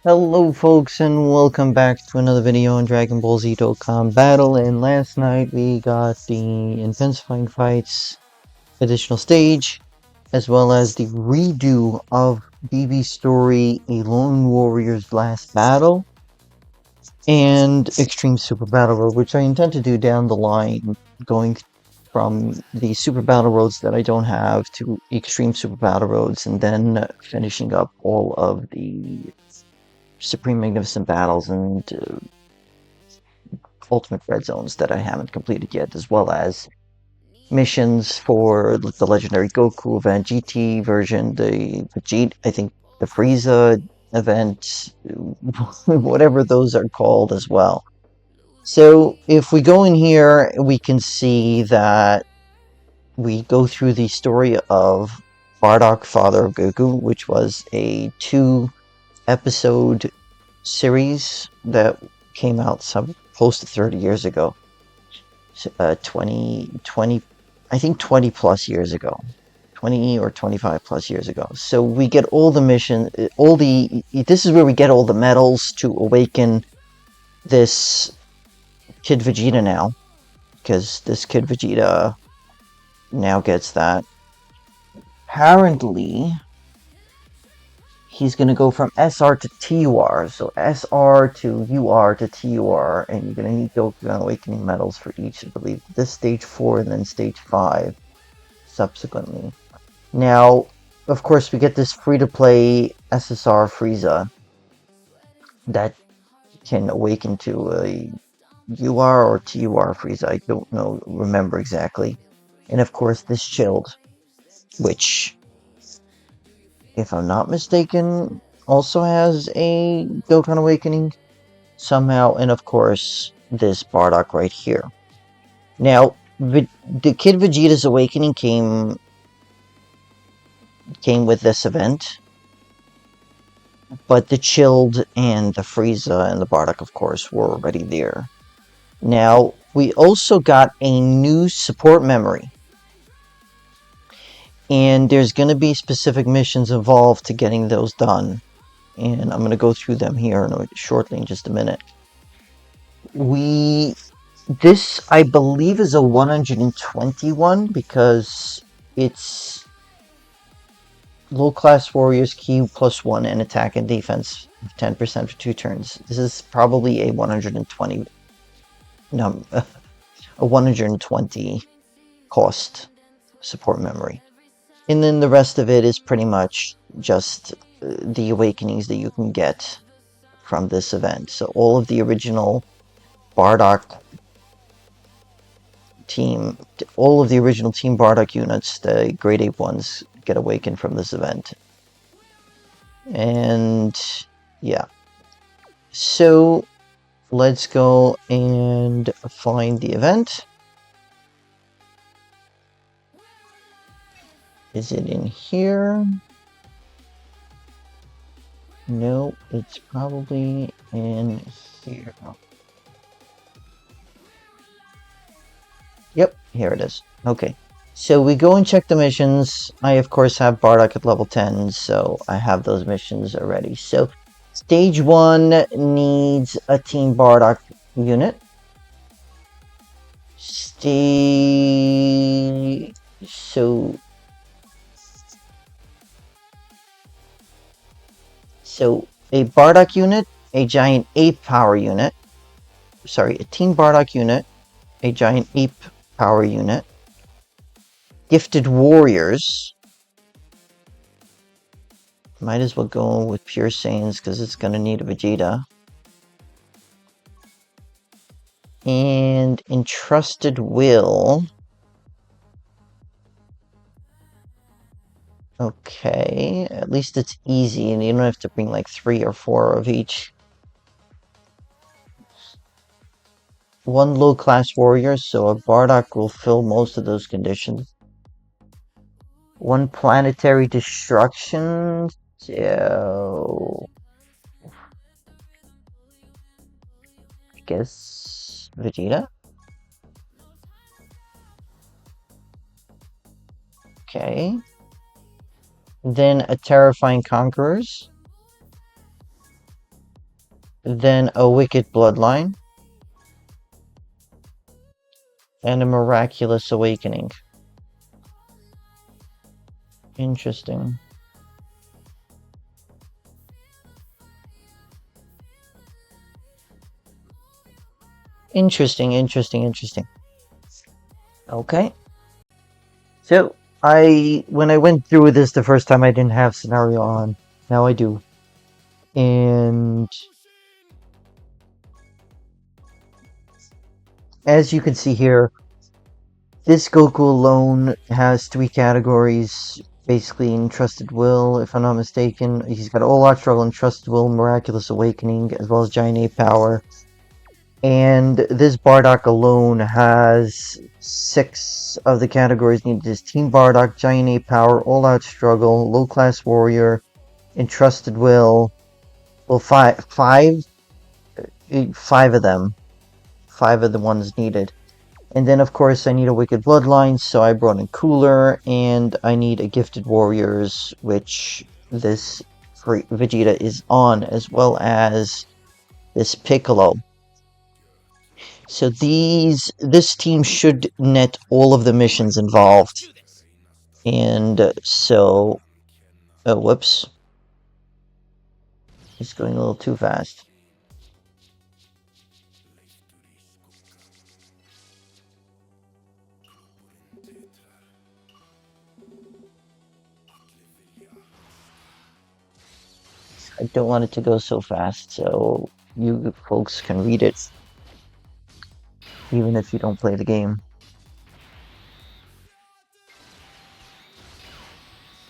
Hello folks and welcome back to another video on Dragon Ball Z Dokkan Battle, and last night we got the Intensifying Fights additional stage, as well as the redo of BB's story A Lone Warrior's Last Battle, and Extreme Super Battle Road, which I intend to do down the line, going from the Super Battle Roads that I don't have to Extreme Super Battle Roads, and then finishing up all of the Supreme Magnificent Battles and Ultimate Red Zones that I haven't completed yet, as well as missions for the Legendary Goku event, GT version, the Vegeta, I think the Frieza event, whatever those are called as well. So if we go in here, we can see that we go through the story of Bardock, Father of Goku, which was a 2-episode series that came out some close to 30 years ago. 20, I think 20 plus years ago. 20 or 25 plus years ago. So we get all the missions, this is where we get all the medals to awaken this Kid Vegeta now. Because this Kid Vegeta now gets that. Apparently, he's going to go from SR to TUR, so SR to UR to TUR, and you're going to need Dokkan Awakening medals for each, I believe, this stage 4 and then stage 5 subsequently. Now, of course, we get this free-to-play SSR Frieza that can awaken to a UR or TUR Frieza, I don't remember exactly. And of course, this Shield, which, if I'm not mistaken, also has a Dokkan Awakening somehow, and of course, this Bardock right here. Now, the Kid Vegeta's Awakening came with this event, but the Chilled and the Frieza and the Bardock, of course, were already there. Now, we also got a new support memory, and there's going to be specific missions involved to getting those done, and I'm going to go through them here shortly in just a minute. This, I believe, is a 121 because it's low-class warriors, Ki +1, and attack and defense 10% for 2 turns. This is probably a 120 cost support memory. And then the rest of it is pretty much just the awakenings that you can get from this event. So all of the original Bardock team, all of the original Team Bardock units, the Grade 8 ones, get awakened from this event. And yeah. So let's go and find the event. Is it in here? No, it's probably in here. Yep, here it is. Okay, so we go and check the missions. I, of course, have Bardock at level 10, so I have those missions already. So, stage 1 needs a Team Bardock unit. So a Bardock unit, a giant ape power unit. Sorry, a Team Bardock unit, a giant ape power unit. Gifted warriors. Might as well go with pure Saiyans because it's going to need a Vegeta. And Entrusted will. Okay, at least it's easy and you don't have to bring like 3 or 4 of each. 1 low-class warrior, so a Bardock will fill most of those conditions. 1 planetary destruction, so I guess Vegeta? Okay. Then a terrifying Conquerors. then a Wicked Bloodline, and a Miraculous Awakening. Interesting. Interesting. Okay. So, when I went through this the first time, I didn't have scenario on. Now I do. And as you can see here, this Goku alone has 3 categories. Basically, Entrusted Will, if I'm not mistaken. He's got All Out Struggle, Entrusted Will, Miraculous Awakening, as well as Giant Ape Power. And this Bardock alone has 6 of the categories needed. Is Team Bardock, Giant Ape Power, All Out Struggle, Low Class Warrior, Entrusted Will. Well, five of them. 5 of the ones needed. And then, of course, I need a Wicked Bloodline, so I brought in Cooler, and I need a Gifted Warriors, which this Vegeta is on, as well as this Piccolo. So this team should net all of the missions involved. And so... Oh, whoops. It's going a little too fast. I don't want it to go so fast, so you folks can read it, even if you don't play the game.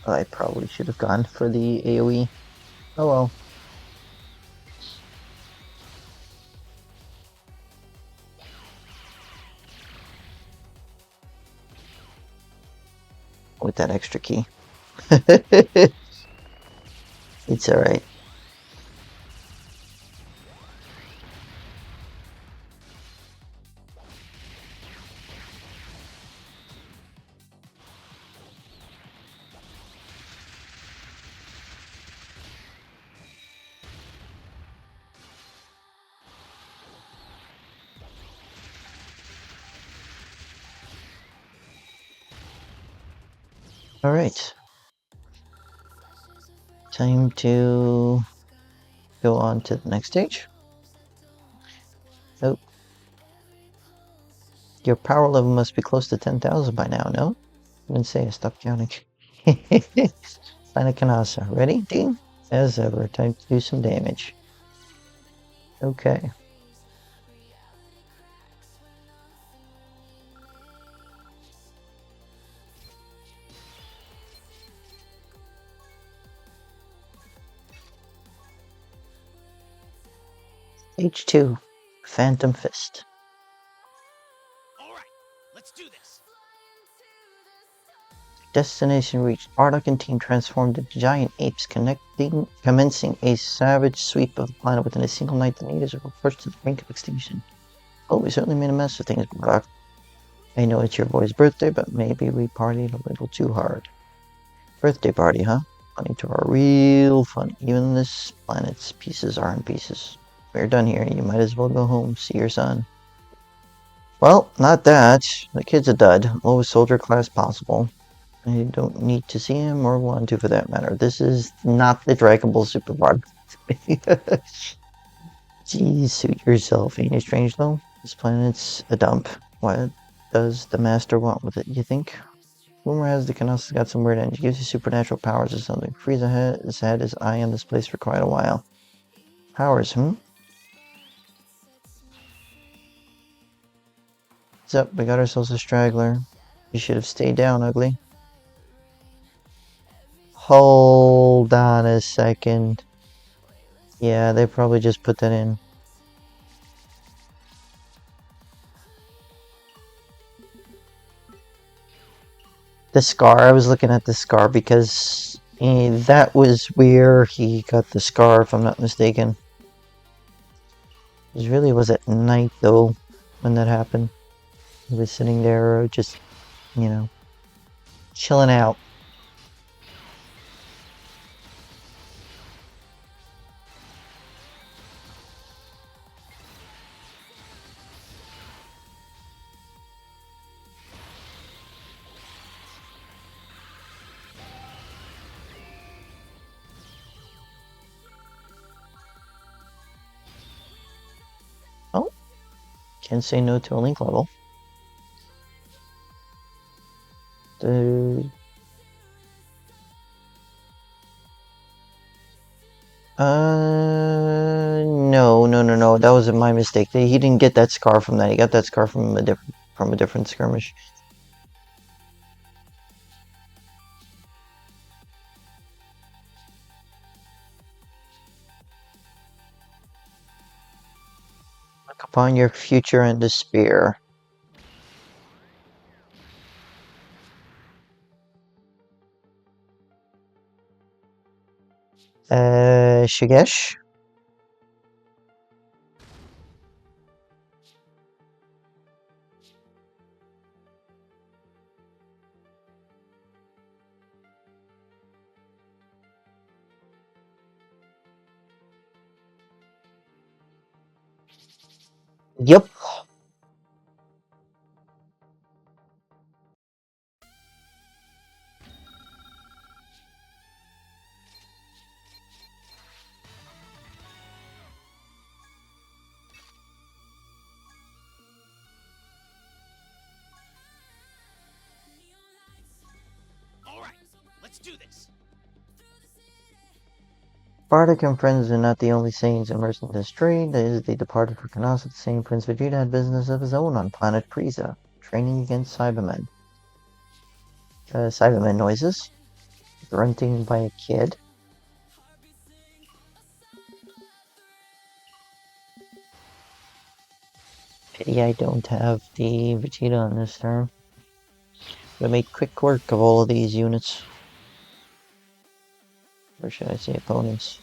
I probably should have gone for the AoE. Oh well. With that extra key. It's alright. Alright. Time to go on to the next stage. Oh. Your power level must be close to 10,000 by now, no? I didn't say I stopped counting. Planet Kanasa. Ready, Dean? As ever, time to do some damage. Okay. H2, Phantom Fist. Alright, let's do this. Destination reached. Bardock and team transformed into giant apes, commencing a savage sweep of the planet within a single night. The natives were pushed to the brink of extinction. Oh, we certainly made a mess of things, Bardock. I know it's your boy's birthday, but maybe we partied a little too hard. Birthday party, huh? Funny to our real fun. Even this planet's pieces are in pieces. We're done here. You might as well go home, see your son. Well, not that. The kid's a dud. Lowest soldier class possible. I don't need to see him or want to for that matter. This is not the Dragon Ball Super Bardock. Geez, suit yourself. Ain't it strange though? This planet's a dump. What does the master want with it, you think? Rumor has the Kanasa's got some weird energy. Gives you supernatural powers or something. Frieza has had his eye on this place for quite a while. Powers, What's up? We got ourselves a straggler. You should have stayed down, ugly. Hold on a second. Yeah, they probably just put that in. The scar, I was looking at the scar because that was where he got the scar, if I'm not mistaken. It really was at night though when that happened. He was sitting there just, you know, chilling out. Can't say no to a link level. No. That was my mistake. He didn't get that scar from that. He got that scar from a different skirmish. Look upon your future and despair. Shigesh? Yep. Alright, let's do this. Bardock and friends are not the only Saiyans immersed in this trade. As they departed for Kanossa, the same Prince Vegeta had business of his own on planet Frieza, training against Cybermen. Cybermen noises. Grunting by a kid. Pity I don't have the Vegeta on this turn. Would make quick work of all of these units. Or should I say opponents?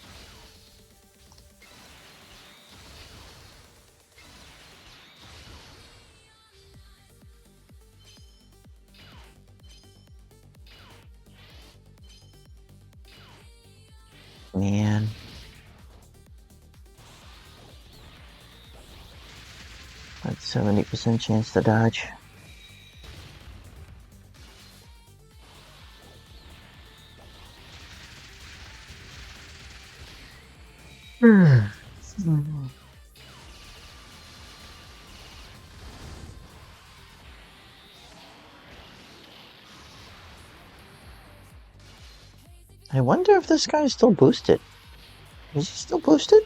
Man. That's 70% chance to dodge. I wonder if this guy's still boosted. Is he still boosted?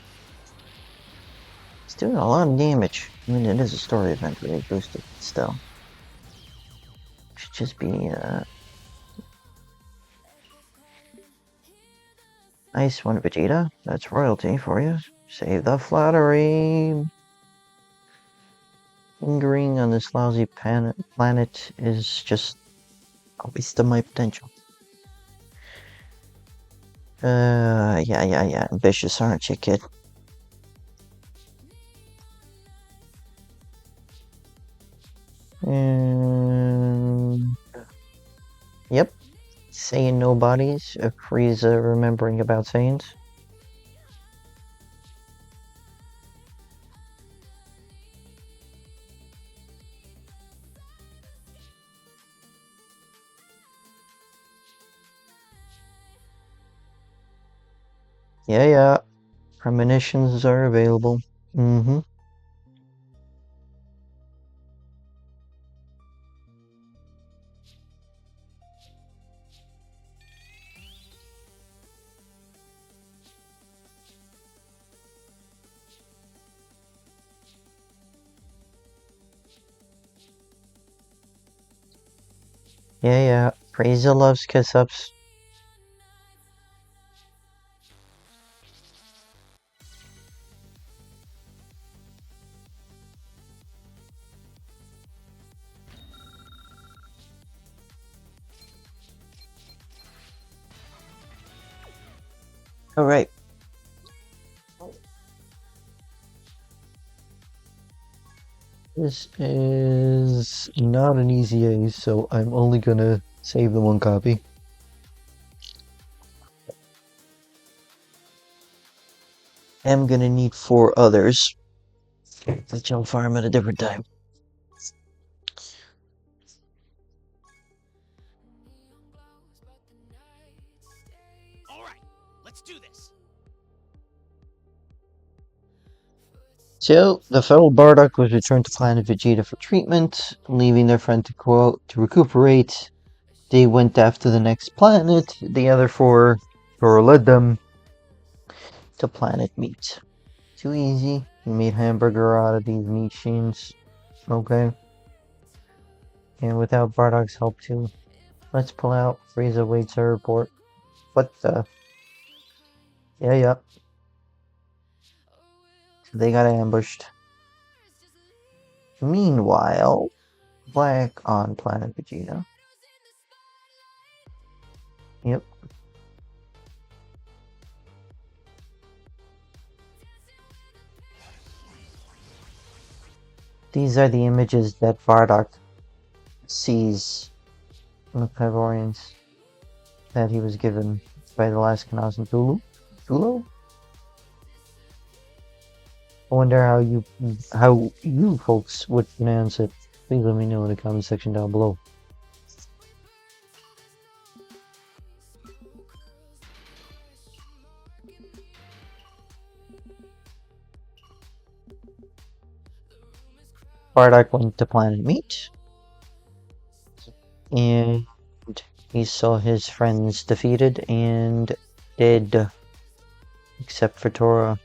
He's doing a lot of damage. I mean, it is a story event where he's boosted still. Should just be, nice one, Vegeta. That's royalty for you. Save the flattery. Lingering on this lousy planet is just a waste of my potential. Yeah. Ambitious, aren't you, kid? Yep. Saying nobodies. Frieza remembering about Saiyans. Yeah. Premonitions are available. Mm-hmm. Yeah. Frieza loves kiss-ups. Alright. This is not an easy ace, so I'm only gonna save the one copy. I'm gonna need 4 others, which I'll farm at a different time. Alright, let's do this. So, the fellow Bardock was returned to planet Vegeta for treatment, leaving their friend to recuperate. They went after the next planet. The other four led them to planet meat. Too easy. We made hamburger out of these meat machines. Okay. And without Bardock's help too. Let's pull out. Frieza waits our report. What the? Yeah. So they got ambushed. Meanwhile, Black on planet Vegeta. Yep. These are the images that Bardock sees from the clairvoyance that he was given by the last Kanaz and Tulu? I wonder how you folks would pronounce it. Please let me know in the comment section down below. Bardock went to Planet Meat, and he saw his friends defeated and dead, except for Tora.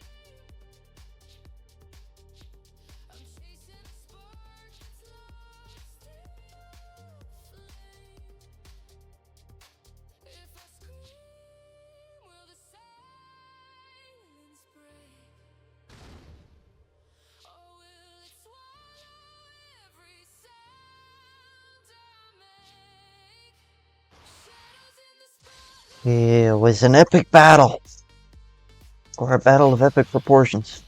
It was an epic battle, or a battle of epic proportions.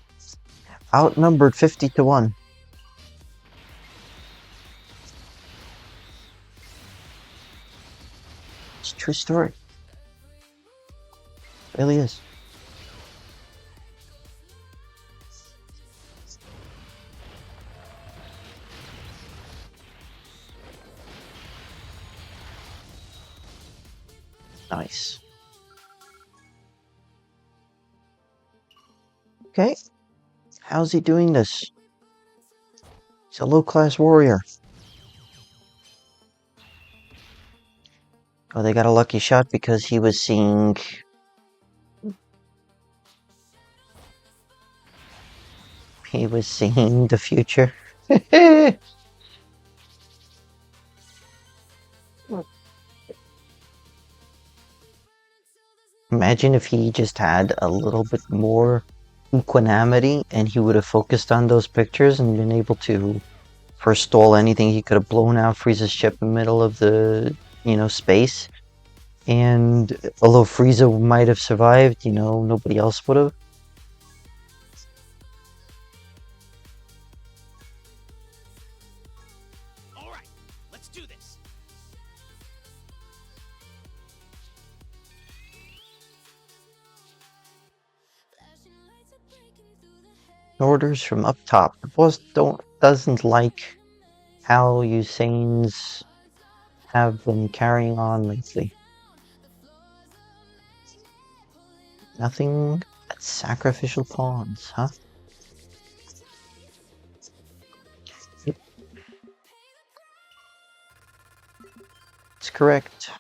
Outnumbered 50 to 1. It's a true story. It really is. Nice. Okay. How's he doing this? He's a low-class warrior. Oh, they got a lucky shot because he was seeing... He was seeing the future. Imagine if he just had a little bit more equanimity and he would have focused on those pictures and been able to forestall anything. He could have blown out Frieza's ship in the middle of the, space. And although Frieza might have survived, nobody else would have. All right, let's do this. Orders from up top. The boss doesn't like how Usain's have been carrying on lately. Nothing but sacrificial pawns, huh? Yep. It's correct.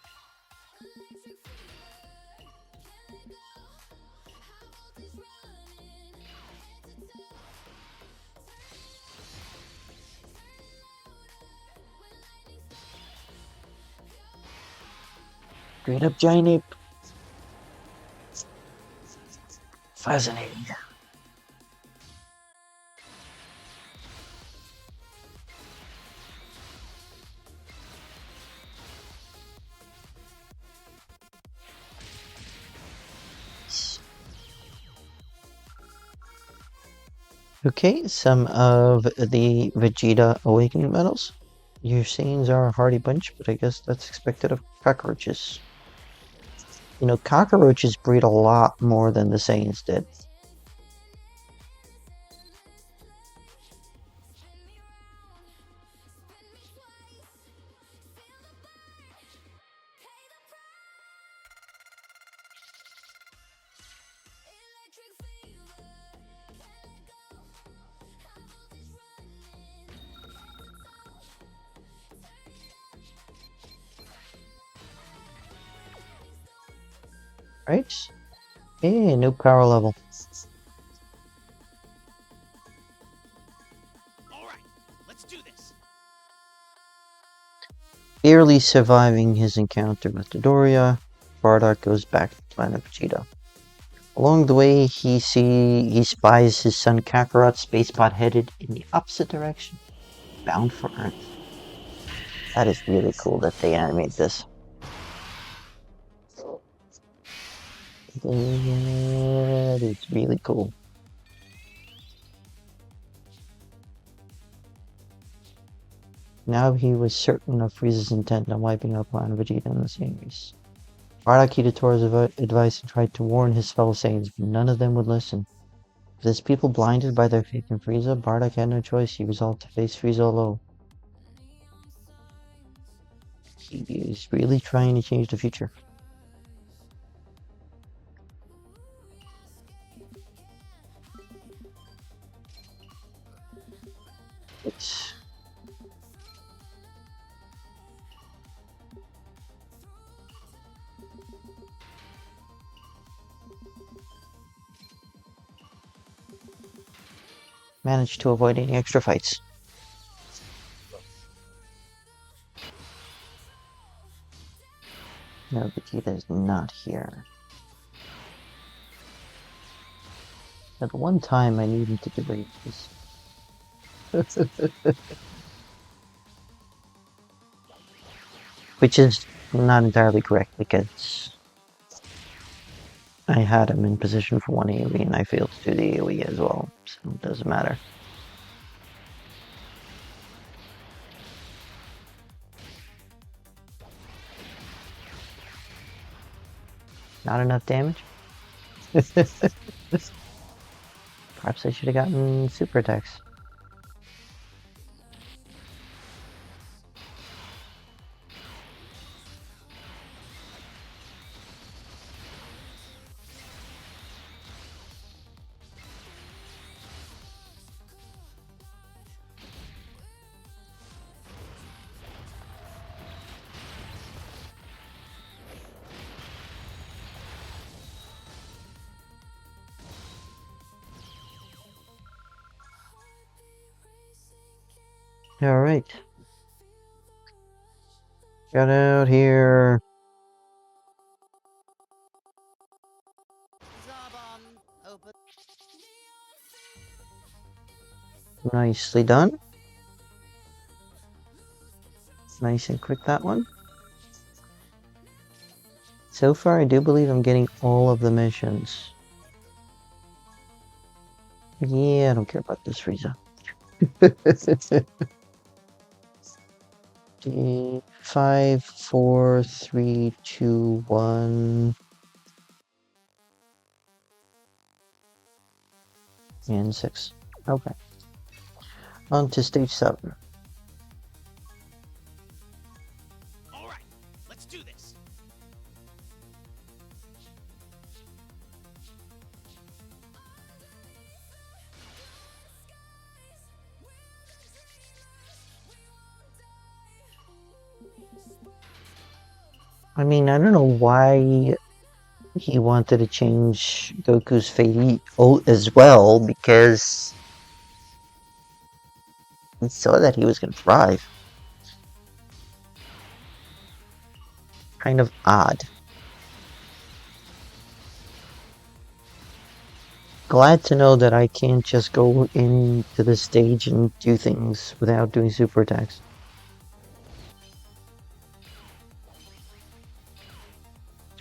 Straight up giant ape. Fascinating. Okay, some of the Vegeta Awakening medals. Your Saiyans are a hardy bunch, but I guess that's expected of cockroaches. Cockroaches breed a lot more than the Saiyans did. Right? Hey, new power level. Alright, let's do this. Barely surviving his encounter with Dodoria, Bardock goes back to the planet Vegeta. Along the way, he spies his son Kakarot's spacepod headed in the opposite direction, bound for Earth. That is really cool that they animate this. That is really cool. Now he was certain of Frieza's intent on wiping out planet Vegeta in the series. Bardock heeded Tora's advice and tried to warn his fellow Saiyans, but none of them would listen. With his people blinded by their faith in Frieza, Bardock had no choice. He resolved to face Frieza alone. He is really trying to change the future. It's... managed to avoid any extra fights. No, Vegeta is not here. At one time, I needed to debate this. Which is not entirely correct, because I had him in position for one AoE and I failed to do the AoE as well, so it doesn't matter. Not enough damage? Perhaps I should have gotten super attacks. Alright. Got out here. Nicely done. Nice and quick, that one. So far, I do believe I'm getting all of the missions. Yeah, I don't care about this Frieza. 5, 4, 3, 2, 1. And 6. Okay. On to stage 7. Alright, let's do this. I mean, I don't know why he wanted to change Goku's fate as well, because he saw that he was going to thrive. Kind of odd. Glad to know that I can't just go into the stage and do things without doing super attacks.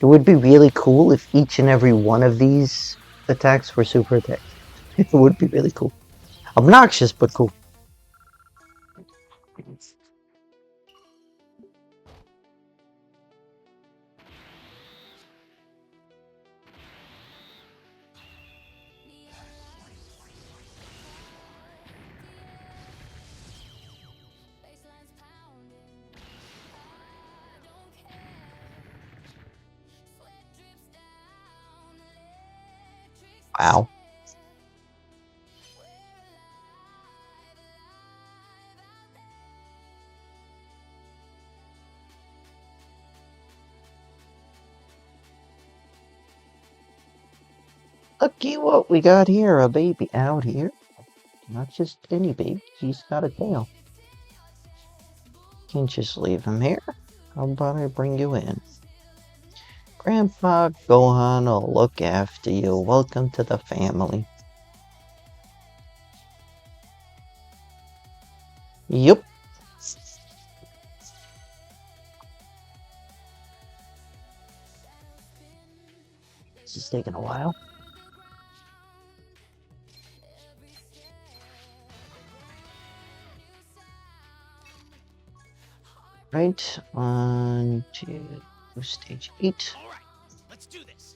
It would be really cool if each and every one of these attacks were super attacks. It would be really cool. Obnoxious, but cool. Wow. Looky what we got here, a baby out here. Not just any baby, he's got a tail. Can't just leave him here. How about I bring you in? Grandpa Gohan will look after you. Welcome to the family. Yup. This is taking a while. Right, on to stage 8. All right, let's do this.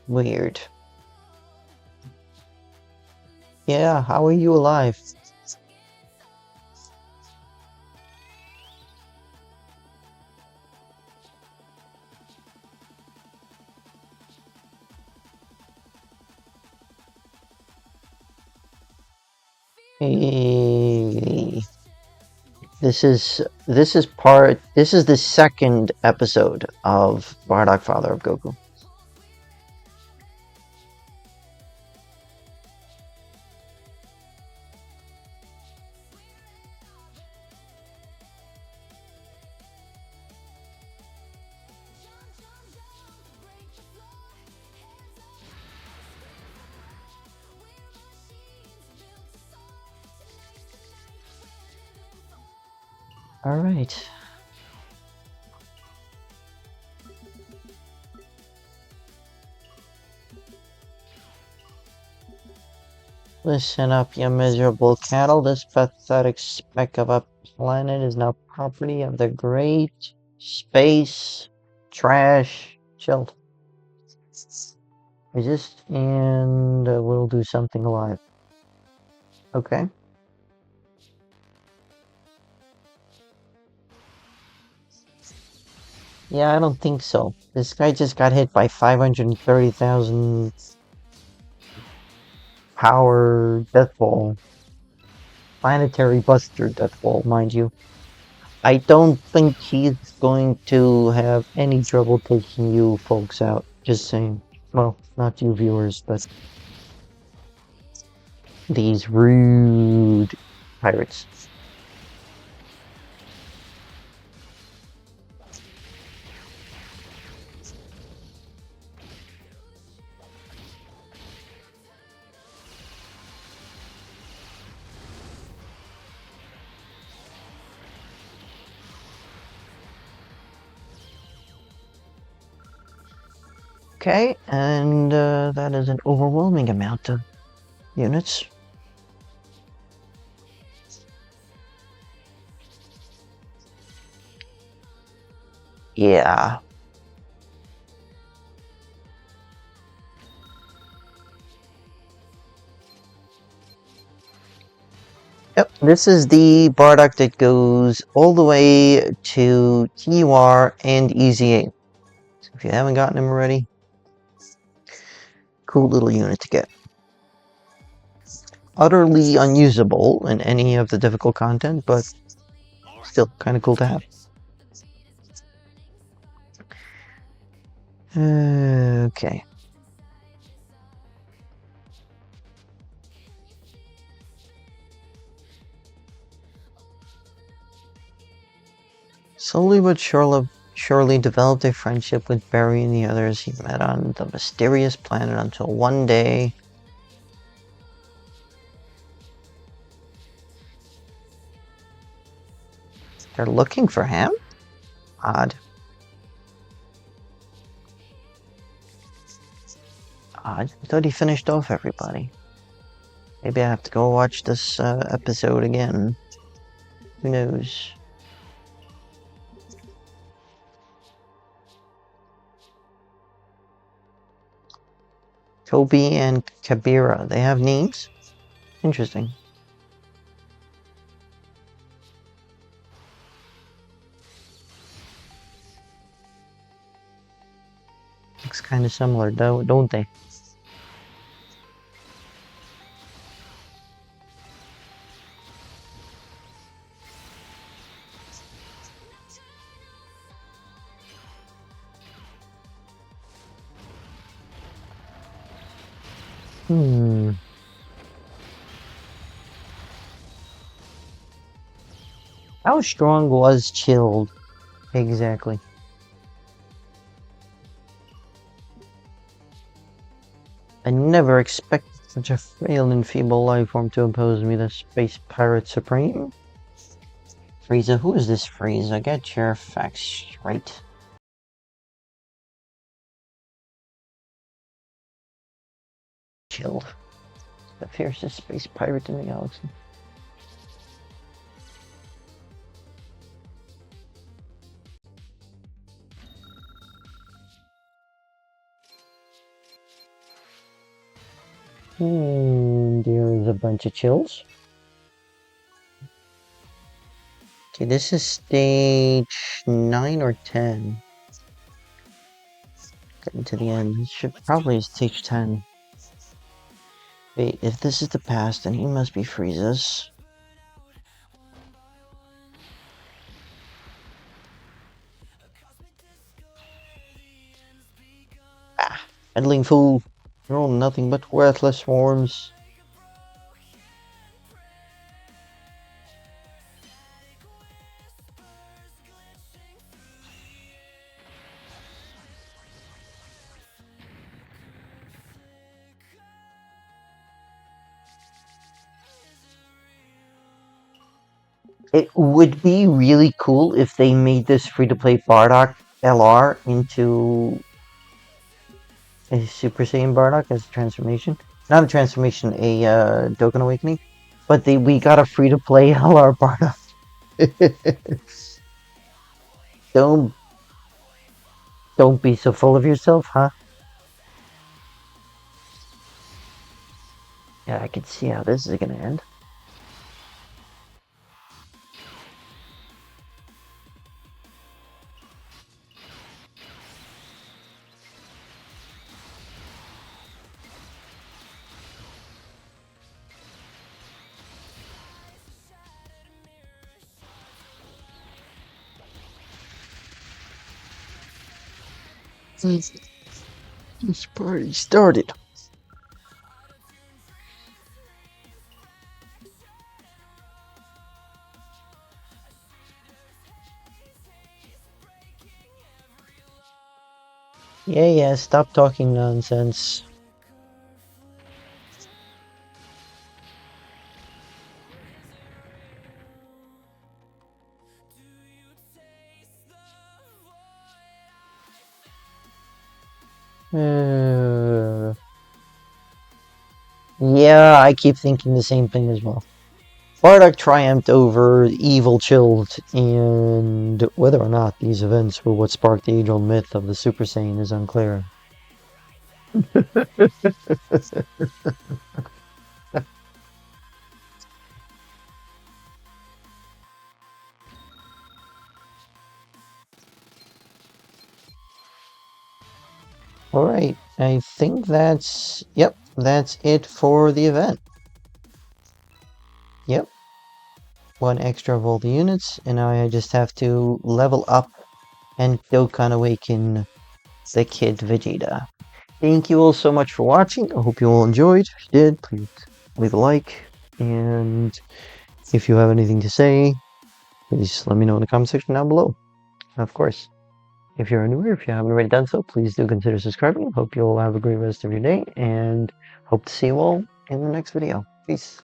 Weird. Yeah, how are you alive? Hey. This is the second episode of Bardock, Father of Goku. All right. Listen up, you miserable cattle. This pathetic speck of a planet is now property of the great space trash. Chilled. Resist and we'll do something alive. Okay. Yeah, I don't think so. This guy just got hit by 530,000 power death ball. Planetary buster death ball, mind you. I don't think he's going to have any trouble taking you folks out. Just saying. Well, not you viewers, but these rude pirates. Okay, and that is an overwhelming amount of units. Yeah. Yep, this is the Bardock that goes all the way to TUR and EZA. So if you haven't gotten him already, cool little unit to get. Utterly unusable in any of the difficult content, but still kind of cool to have. Okay. Slowly but surely developed a friendship with Barry and the others he met on the mysterious planet until one day... They're looking for him? Odd. I thought he finished off everybody. Maybe I have to go watch this episode again. Who knows? Toby and Kabira. They have names? Interesting. Looks kind of similar, though, don't they? How strong was Chilled? Exactly. I never expected such a frail and feeble life form to oppose me, the Space Pirate Supreme. Frieza, who is this Frieza? Get your facts straight. Chilled. The fiercest space pirate in the galaxy. There's a bunch of chills. Okay, this is stage 9 or 10. Getting to the end. This should probably be stage 10. Wait, if this is the past, then he must be Frieza's. Ah, meddling fool. You're all nothing but worthless swarms. It would be really cool if they made this free-to-play Bardock LR into a Super Saiyan Bardock as a transformation. Not a transformation, a Dokkan Awakening. But we got a free-to-play LR Bardock. don't be so full of yourself, huh? Yeah, I can see how this is gonna end. This party started. Yeah, stop talking nonsense. Yeah, I keep thinking the same thing as well. Bardock triumphed over evil Chilled, and whether or not these events were what sparked the age-old myth of the Super Saiyan is unclear. Alright, I think that's it for the event. Yep. One extra of all the units, and now I just have to level up and Dokkan Awaken the Kid Vegeta. Thank you all so much for watching. I hope you all enjoyed. If you did, please leave a like. And if you have anything to say, please let me know in the comment section down below. And of course, if you're new here, if you haven't already done so, please do consider subscribing. Hope you all have a great rest of your day, and hope to see you all in the next video. Peace.